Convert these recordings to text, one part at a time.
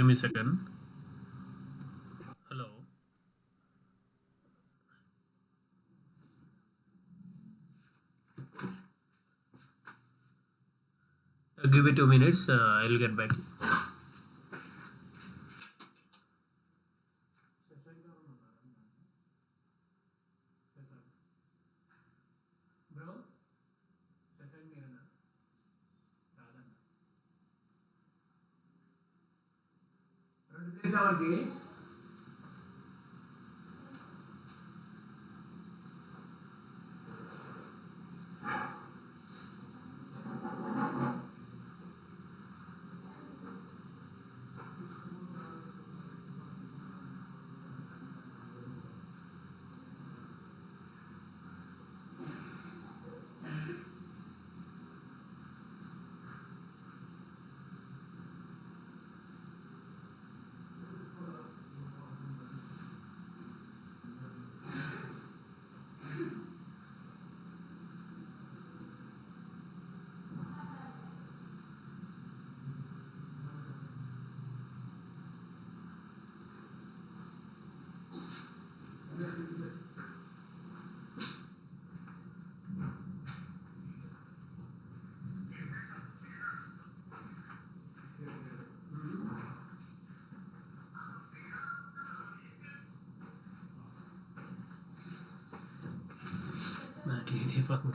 me a second. Hello. Give me 2 minutes. I'll get back.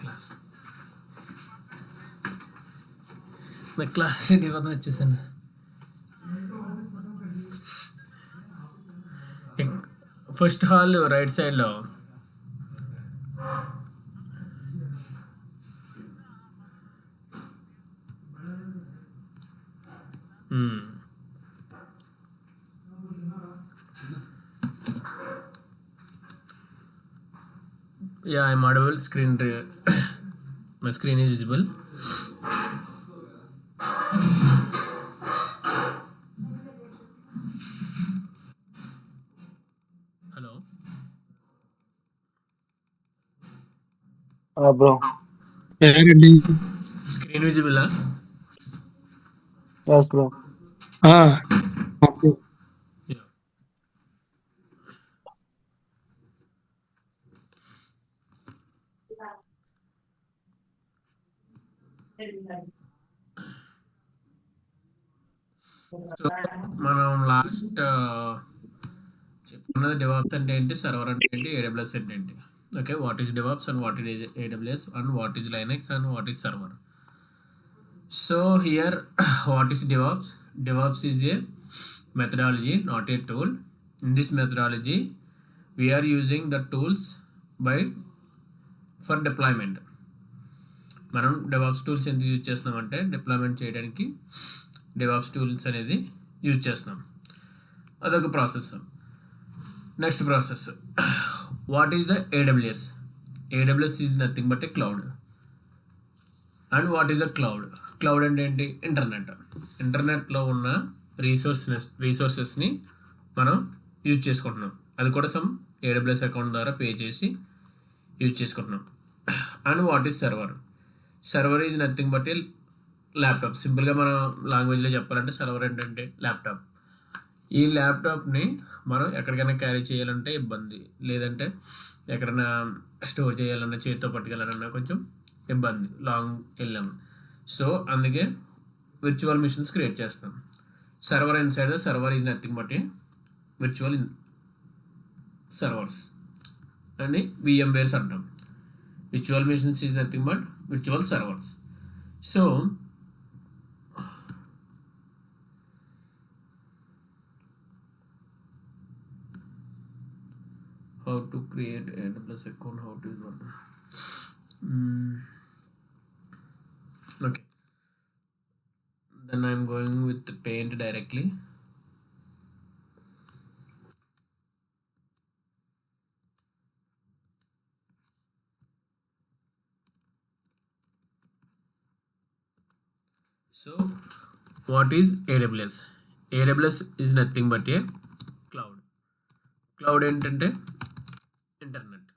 Class నా class ఇవ్వడం వచ్చేసాను. First hall right సైడ్లో yeah, I'm audible. My screen is visible. Hello. Bro. Screen visible, huh? Yes, bro. Okay. Yeah. So మనం last చెప్పుకున్నది DevOps అంటే ఏంటి, server అంటే ఏంటి, AWS అంటే ఏంటి. Okay, what is DevOps and what is AWS and what is Linux and what is server. So here what is DevOps? DevOps is a methodology, not a tool. In this methodology we are using the tools for deployment. మనం DevOps tools ఎందుకు use చేస్తున్నామంటే deployment చేయడానికి DevOps tools అనేది use చేస్తున్నాం. అదొక process. Next process, what is the AWS? AWS is nothing but a cloud. And what is the cloud? Cloud అంటే ఏంటి? ఇంటర్నెట్లో ఉన్న రీసోర్సెస్ని మనం యూజ్ చేసుకుంటున్నాం. అది కూడా సమ్ AWS అకౌంట్ ద్వారా పే చేసి యూజ్ చేసుకుంటున్నాం. And what is server? Server is nothing but A laptop. సింపుల్గా మన లాంగ్వేజ్లో చెప్పాలంటే సర్వర్ ఏంటంటే ల్యాప్టాప్. ఈ ల్యాప్టాప్ని మనం ఎక్కడికైనా క్యారీ చేయాలంటే ఇబ్బంది, లేదంటే ఎక్కడైనా స్టోర్ చేయాలన్నా చేతితో పట్టుకెళ్ళాలన్నా కొంచెం ఇబ్బంది, లాంగ్ వెళ్ళాము. సో అందుకే విర్చువల్ మిషన్స్ క్రియేట్ చేస్తాం. Server inside the server is nothing but A virtual servers అని VMwares అంటాం. Virtual machines is nothing but virtual servers. So how to create AWS account, how to use one. Okay, then I'm going with the paint directly. So what is AWS? AWS is nothing but a cloud. Cloud ఏంటంటే internet.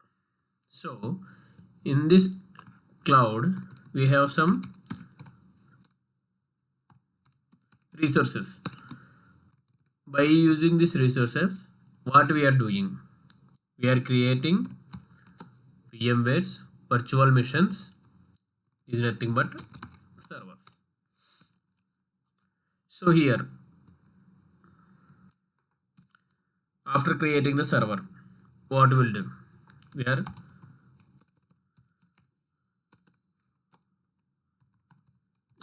So in this cloud we have some resources. By using these resources, what we are doing? We are creating VMware's virtual machines is nothing but servers. So here, after creating the server, what we'll do? We are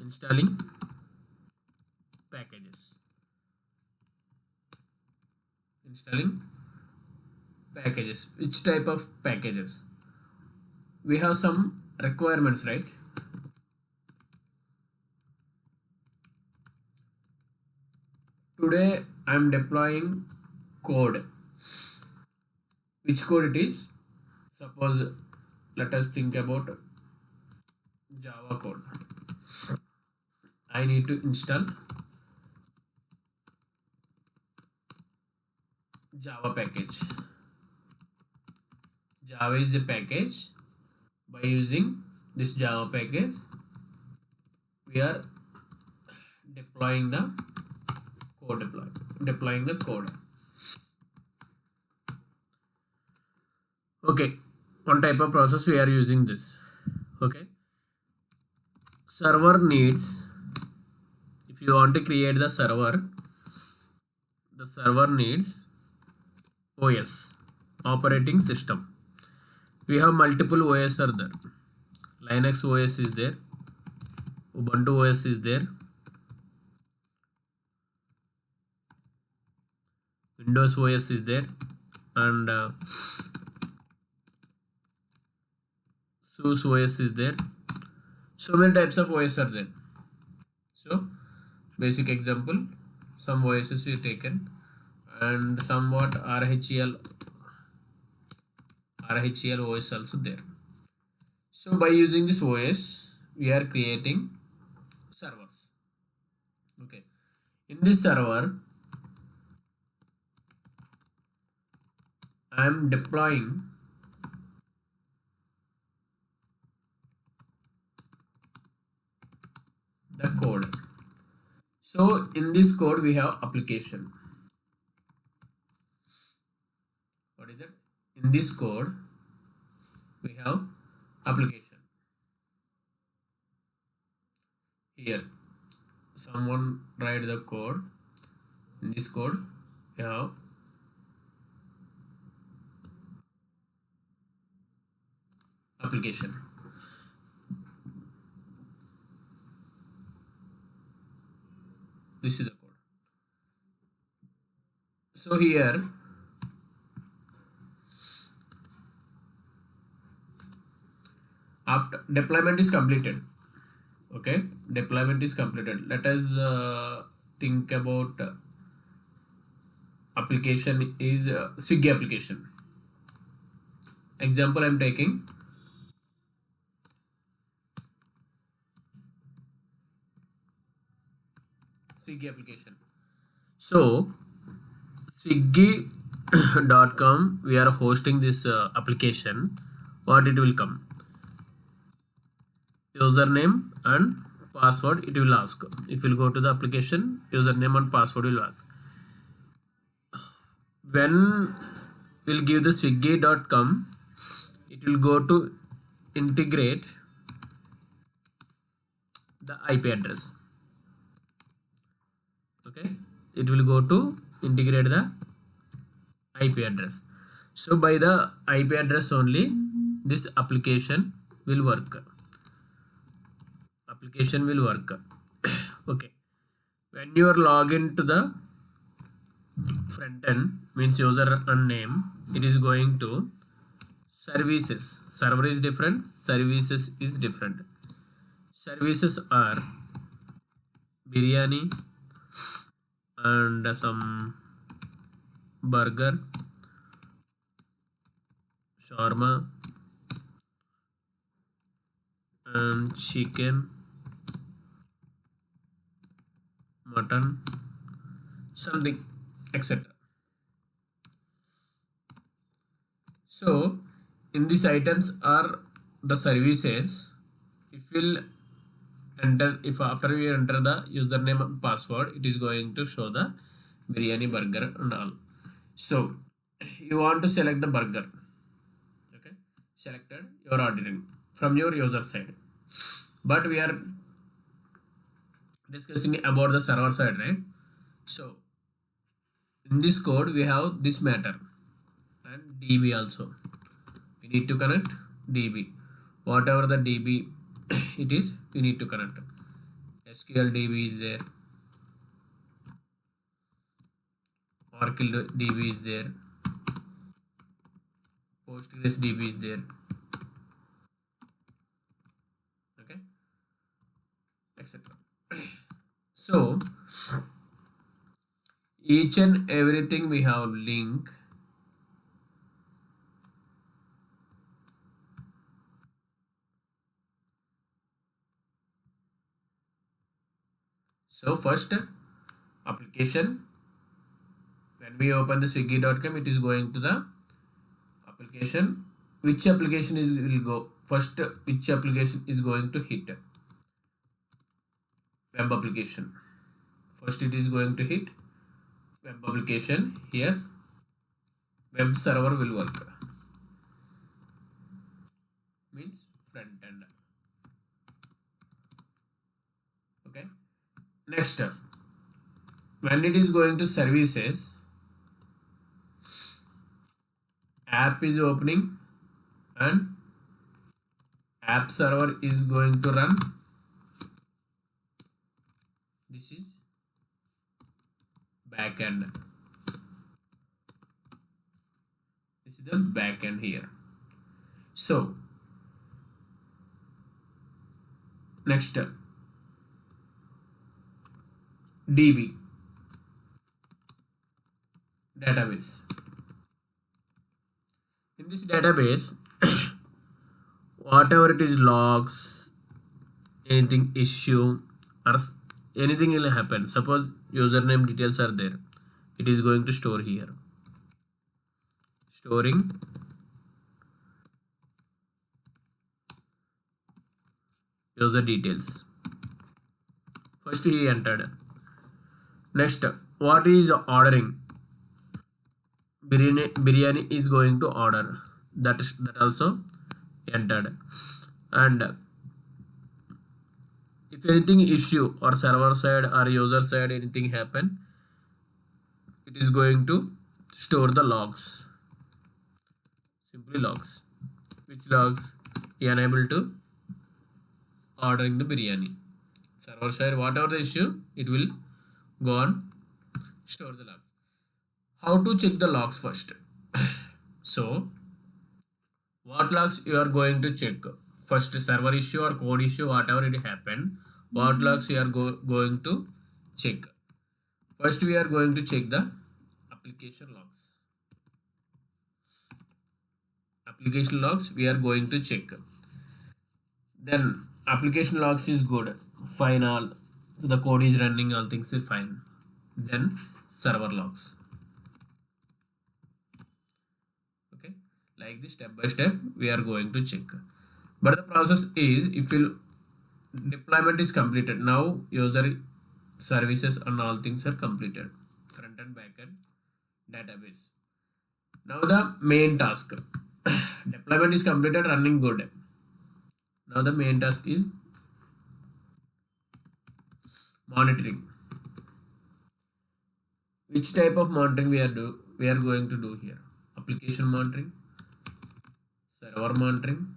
installing packages. Installing packages. Which type of packages? We have some requirements, right? Today I'm deploying code. Which code it is? Suppose let us think about Java code. I need to install Java package. Java is a package. By using this Java package, we are deploying the code. Okay, one type of process we are using this. Okay, server needs, if you want to create the server needs OS, operating system. We have multiple OS are there. Linux OS is there, Ubuntu OS is there, Windows OS is there, and SUSE OS is there. So many types of OS are there. So basic example, some OSs we taken, and somewhat RHEL OS also there. So by using this OS, we are creating servers. Okay, in this server, I am deploying the code. So in this code we have application. What is that? In this code we have application. Here someone write the code. In this code we have application. This is the code. So here after deployment is completed. Okay, deployment is completed. Let us think about application is Swiggy application. Example I'm taking. Swiggy application. So swiggy.com we are hosting this application. What it will come? Username and password it will ask. If you go to the application, username and password will ask. When we'll give the swiggy.com, it will go to integrate the IP address. Okay, it will go to integrate the IP address. So by the IP address only this application will work. Okay, when you are login to the front end, means user and name, it is going to services. Server is different, services is different. Services are biryani and some burger, shawarma and chicken, mutton, something, etc. So in these items are the services. If after we enter the username and password, it is going to show the biryani, burger and all. So you want to select the burger. Okay, selected, you're ordering from your user side, but we are discussing about the server side, right? So in this code we have this matter and db also. We need to connect db, whatever the db it is, we need to connect. SQL db is there, Oracle db is there, Postgres db is there, okay, etc. So each and everything we have link. So first application, when we open the swiggy.com, it is going to the application. Which application is will go first? Which application is going to hit? Web application. First it is going to hit web application. Here web server will work, means front end. Okay, next when it is going to services, app is opening and app server is going to run. This is backend. This is the backend here. So next DB, database. In this database, whatever it is, logs, anything issue or anything will happen. Suppose username details are there, it is going to store here. Storing user details. First he entered. Next, what is ordering? Biryani is going to order. That also entered. And if anything issue or server side or user side anything happen, it is going to store the logs. Simply logs. Which logs? Enable to ordering the biryani. Server side, whatever the issue, it will go on store the logs. How to check the logs first? So what logs you are going to check? First server issue or code issue, whatever it happened, what logs you are going to check? First we are going to check the application logs. Application logs we are going to check. Then application logs is good, fine, all the code is running, all things is fine. Then server logs. Okay, like this step by step we are going to check. But the process is, if deployment is completed, now user services and all things are completed, front and back end, database. Now the main task, deployment is completed, running good. Now the main task is monitoring. Which type of monitoring we are going to do here? Application monitoring, server monitoring,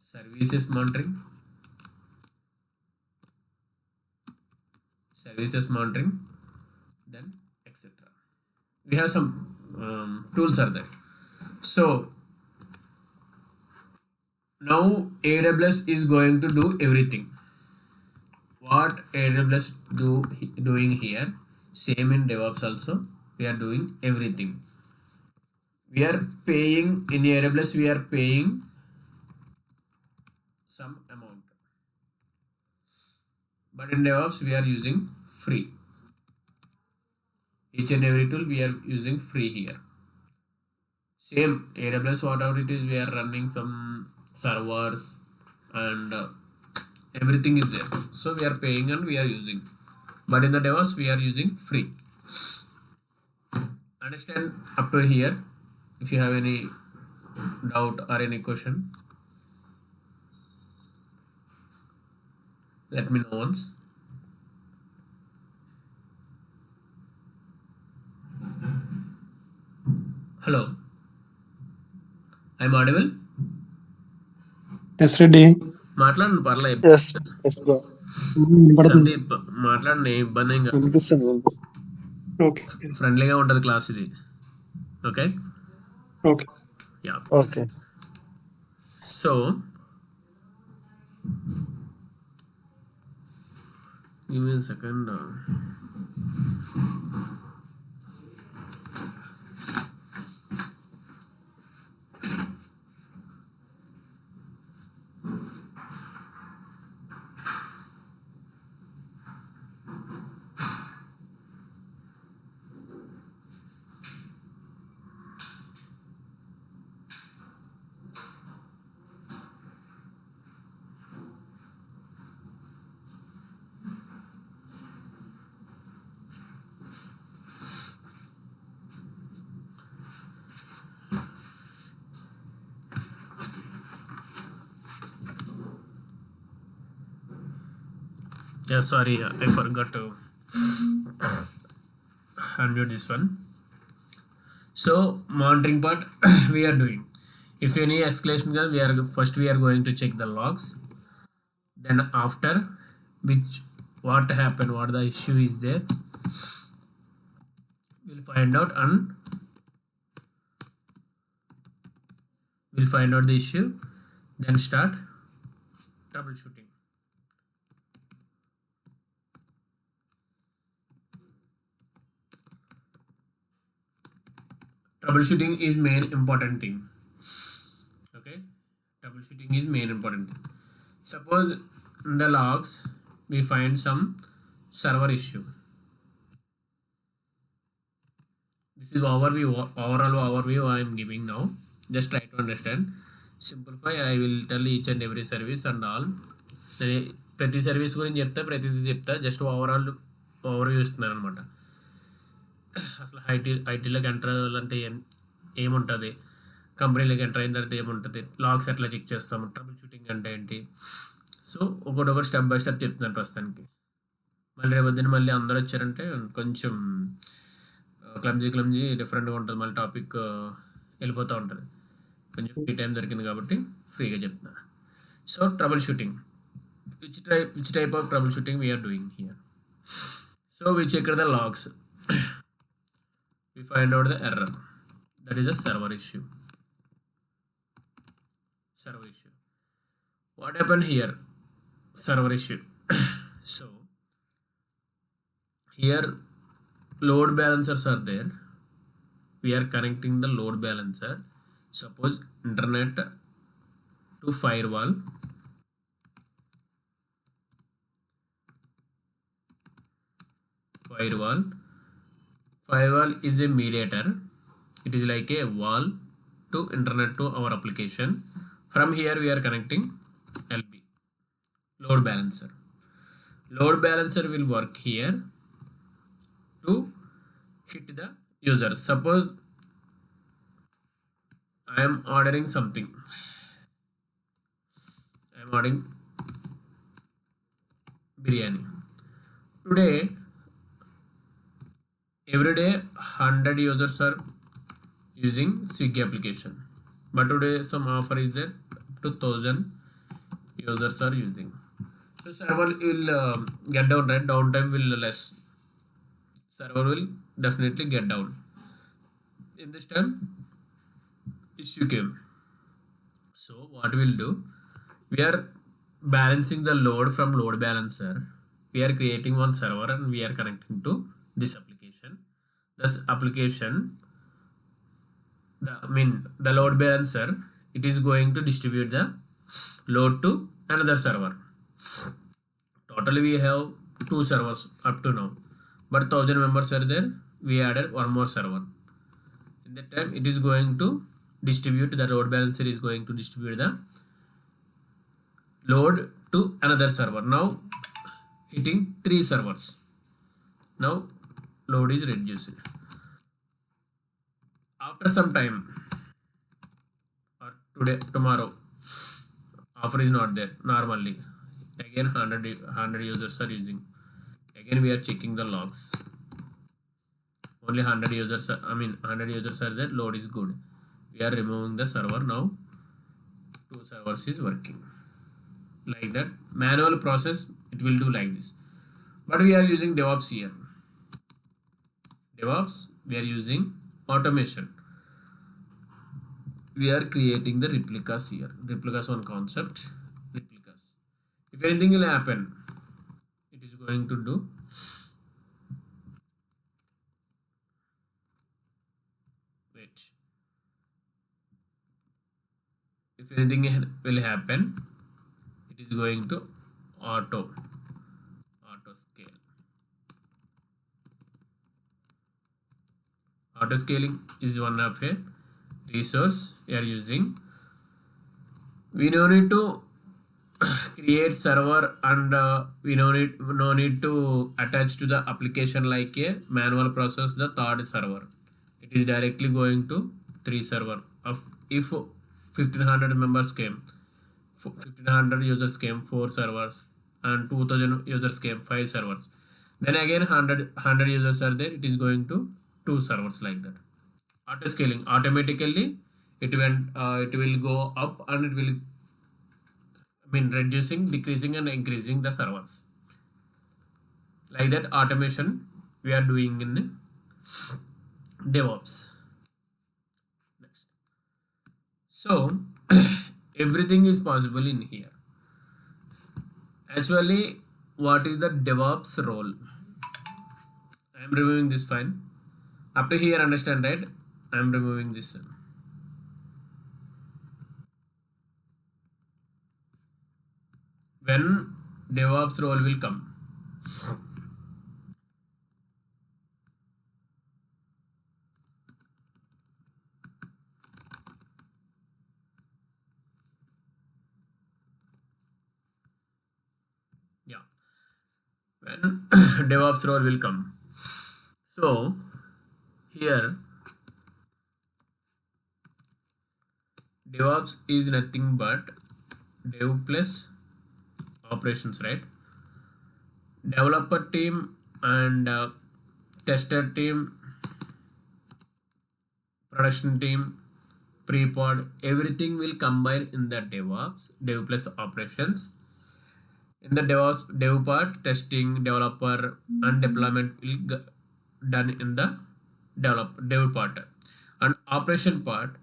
services monitoring, then etc. We have some tools are there. So now AWS is going to do everything. What AWS doing here, same in DevOps also, we are doing everything. We are paying in AWS, we are paying some amount, but in DevOps we are using free. Each and every tool we are using free here. Same AWS, whatever it is, we are running some servers and everything is there, so we are paying and we are using. but in the DevOps we are using free. Understand up to here? If you have any doubt or any question, let me know once. Hello, I'm audible. Yes Reddy. మాట్లాడండి పర్లేదు. Yes yes bro. వినపడుతుంది. సందీప్ మాట్లాడండి, ఇబ్బంది ఏం కాదు. వినిపిస్తుంది okay ఫ్రెండ్లీగా ఉంటుంది క్లాస్ ఇది. Okay okay yeah. Okay. So give me a second. Yeah, sorry, I forgot to unmute this one. So monitoring part we are doing. If any escalation comes, we are going to check the logs. Then after which what happened, what the issue is there, we'll find out and we'll find out the issue. Then start troubleshooting. Troubleshooting is main important thing. Okay, troubleshooting is main important thing. Suppose in the logs we find some server issue. This is overall overview I am giving now. Just try to understand. Simplify. I will tell each and every service and all. ప్రతి service గురించి చెప్తా, ప్రతిదీ చెప్తా. Just overall overview ఇస్తున్నాను అనమాట. అసలు ఐటీలోకి enter అవ్వాలంటే ఏముంటుంది, కంపెనీలోకి ఎంటర్ అయిన తర్వాత ఏముంటుంది, లాగ్స్ ఎట్లా చెక్ చేస్తాము, ట్రబుల్ షూటింగ్ అంటే ఏంటి. సో ఒకటి స్టెప్ బై స్టెప్ చెప్తున్నాను ప్రస్తుతానికి. మళ్ళీ రేపొద్దున మళ్ళీ అందరూ వచ్చారంటే కొంచెం క్లమ్జీ డిఫరెంట్గా ఉంటుంది, మళ్ళీ టాపిక్ వెళ్ళిపోతూ ఉంటుంది. కొంచెం ఫ్రీ టైం దొరికింది కాబట్టి ఫ్రీగా చెప్తున్నా. So trouble shooting, which type of troubleshooting we are doing here. So we check the logs. We find out the error, that is the server issue. What happened here? Server issue. So here load balancers are there. We are connecting the load balancer. Suppose internet to firewall. Firewall is a mediator. It is like a wall to internet to our application. From here we are connecting LB, load balancer. Load balancer will work here to hit the user. Suppose I am ordering something. I am ordering biryani. Today, every day 100 users are using Swiggy application, but today some offer is there, up to 1000 users are using. So server will get down, right? Downtime will less. Server will definitely get down. In this time issue came. So what we'll do, we are balancing the load from load balancer. We are creating one server and we are connecting to this application. This application, the load balancer, it is going to distribute the load to another server. Totally we have 2 servers up to now, but 1000 members are there. We added one more server. In that time it is going to distribute, the load balancer is going to distribute the load to another server. Now hitting 3 servers. Now load is reduced. After some time or tomorrow, offer is not there normally. Again 100 users are using. Again we are checking the logs. Only 100 users are, 100 users are there. Load is good. We are removing the server. Now 2 servers is working. Like that manual process it will do like this, but we are using DevOps here. DevOps we are using automation. We are creating the replicas here. Replicas one concept. Replicas, if anything will happen, it is going to do wait if anything will happen, it is going to auto scale. Auto scaling is one of a resource we are using. We no need to create server, and we no need to attach to the application like a manual process the third server. It is directly going to 3 server. Of if 1500 members came, 1500 users came, 4 servers, and 2000 users came, 5 servers. Then again 100 users are there, it is going to 2 servers like that. Auto scaling automatically it will go up, and it will reducing, decreasing, and increasing the servers. Like that automation we are doing in DevOps. Next. So everything is possible in here. Actually, what is the DevOps role? I am removing this file. Up to here understand, right? I am removing this. When DevOps role will come, yeah, when DevOps role will come. So here DevOps is nothing but dev plus operations, right? Developer team and tester team, production team, pre-pod, everything will combine in the DevOps, dev plus operations. In the DevOps dev part, testing, developer, and deployment will done in the dev part, and operation part,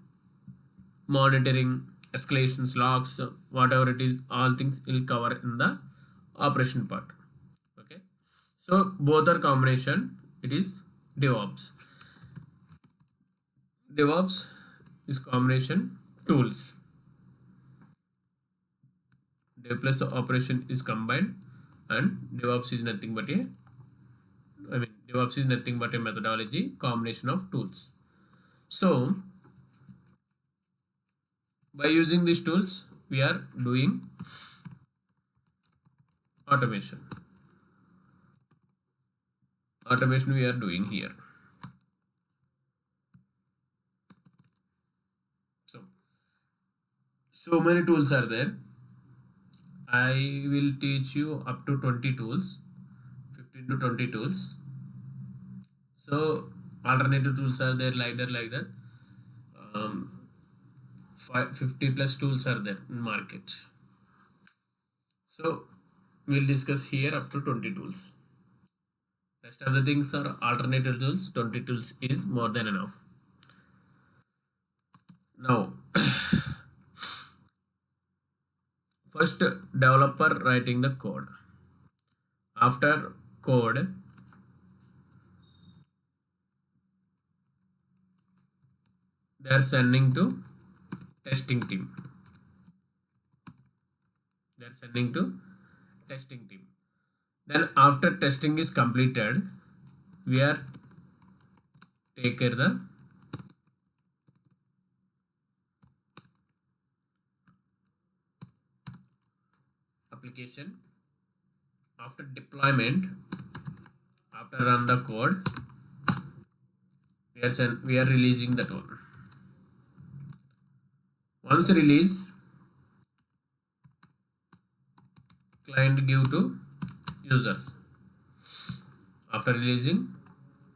monitoring, escalations, logs, whatever it is, all things will cover in the operation part. Okay, so both are combination, it is DevOps. DevOps is combination tools. Dev plus operation is combined, and DevOps is nothing but DevOps is nothing but a methodology, combination of tools. So by using these tools we are doing automation. Automation we are doing here. So many tools are there. I will teach you up to 20 tools, 15 to 20 tools. So alternative tools are there, like that. 50 plus tools are there in market. So we'll discuss here up to 20 tools. Rest of the things are alternative tools. 20 tools is more than enough. Now first, developer writing the code. After code, they are sending to testing team. Then after testing is completed, we are take care the application. After deployment, After run the code, we are releasing that one. Once release, client give to users. After releasing,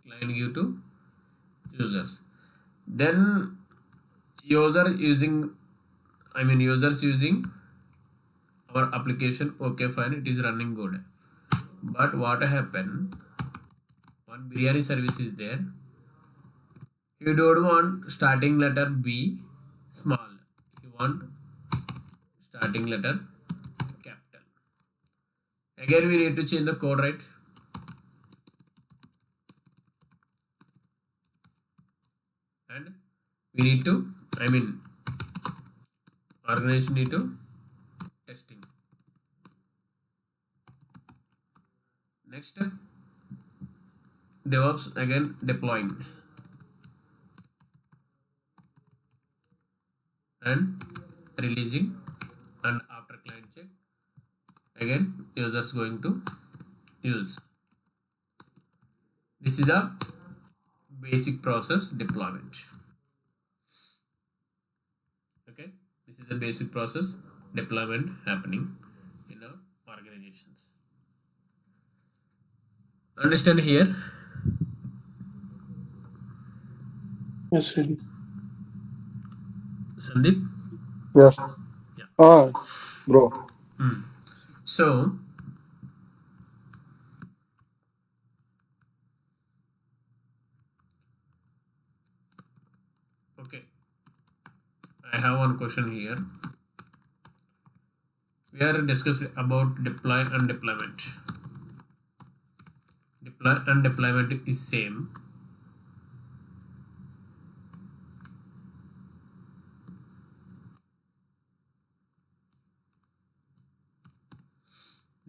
client give to users. Then users using our application. Okay, fine, it is running good. But what happened, one biryani service is there. You don't want starting letter B small, you want starting letter capital. Again we need to change the code, right? And we need to organization need to testing. Next step, DevOps again deploying and releasing, and after client check, again users going to use. This is the basic process deployment. Okay, this is the basic process deployment happening in our organizations. Understand here? Yes, really. Sandeep? Yes. Yeah. Bro. So okay, I have one question here. We are discussing about deploy and deployment. Deploy and deployment is same.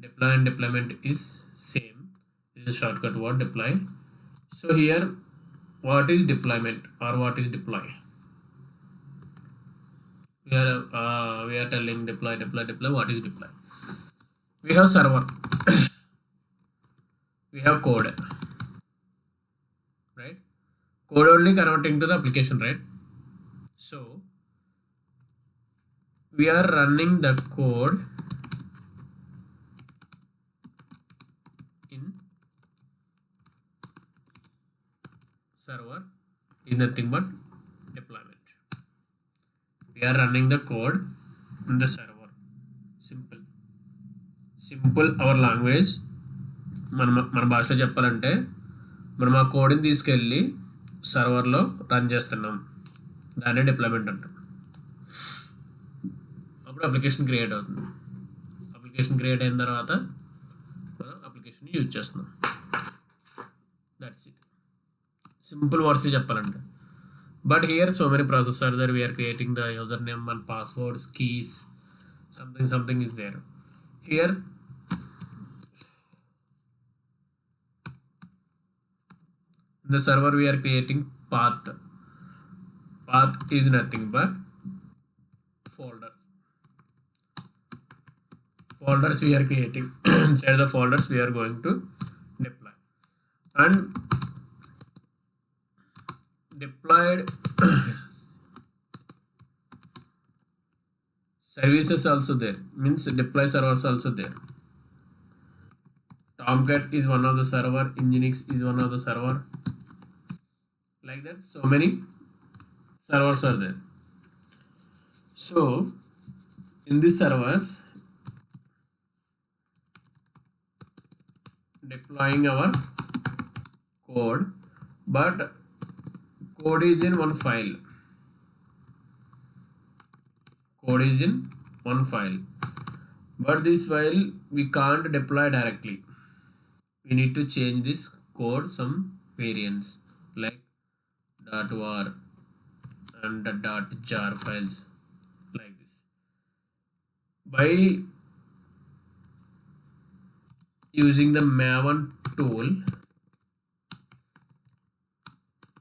Deploy and deployment is same. This is a shortcut word, deploy. So here, what is deployment or what is deploy? We are telling deploy. What is deploy? We have server. We have code, right? Code only converting to the application, right? So we are running the code in server is nothing but deployment. We are running the code in the server. Simple our language. మన భాషలో చెప్పాలంటే మనం ఆ కోడ్ని తీసుకెళ్ళి సర్వర్లో run చేస్తున్నాం, దాన్నే deployment అంటాం. అప్పుడు అప్లికేషన్ క్రియేట్ అవుతుంది. అప్లికేషన్ క్రియేట్ అయిన తర్వాత మనం అప్లికేషన్ యూజ్ చేస్తున్నాం. That's it. సింపుల్ వర్డ్స్లో చెప్పాలంటే. But here so many process are there. We're creating the user name and passwords, keys, something is there. Here in the server we are creating path. Path is nothing but folders we are creating. Inside the folders we are going to deploy, and deployed services also there, means deploy servers also there. Tomcat is one of the server, Nginx is one of the server, like that so many servers are there. So in these servers deploying our code, but code is in one file. But this file we can't deploy directly. We need to change this code some variants like .var and .jar files, like this. By using the Maven tool,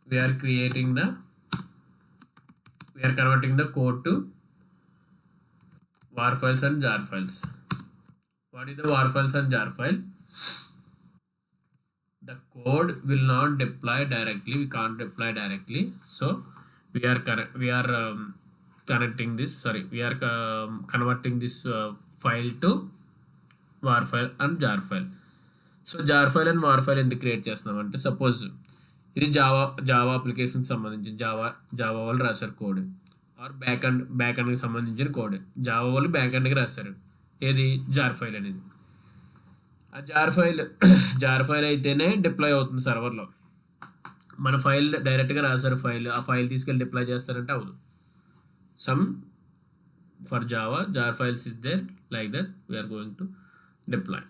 we are converting the code to var files and jar files. What is the var files and jar file? The code will not deploy directly, we can't deploy directly, so connecting this, sorry, we are converting this file to var file and jar file. So jar file and war file ఎందుకు create చేస్తున్నాం అంటే, suppose ఇది Java అప్లికేషన్కి సంబంధించిన Java వాళ్ళు రాశారు code, are back అండ్కి సంబంధించిన code Java వాళ్ళు back అండ్కి రాశారు, ఏది జార్ ఫైల్ అనేది. ఆ జార్ ఫైల్ అయితేనే డిప్లాయ్ అవుతుంది సర్వర్లో. మన ఫైల్ డైరెక్ట్గా రాశారు ఫైల్, ఆ ఫైల్ తీసుకెళ్ళి డిప్లాయ్ చేస్తారంటే అవ్వదు. Some for Java jar files is there, like that we're going to deploy.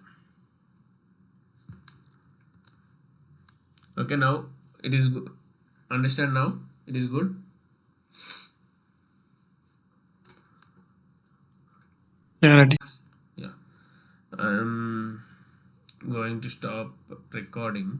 Okay, now it is good. Understand now? It is good. Yeah, ready. Yeah. I'm going to stop recording.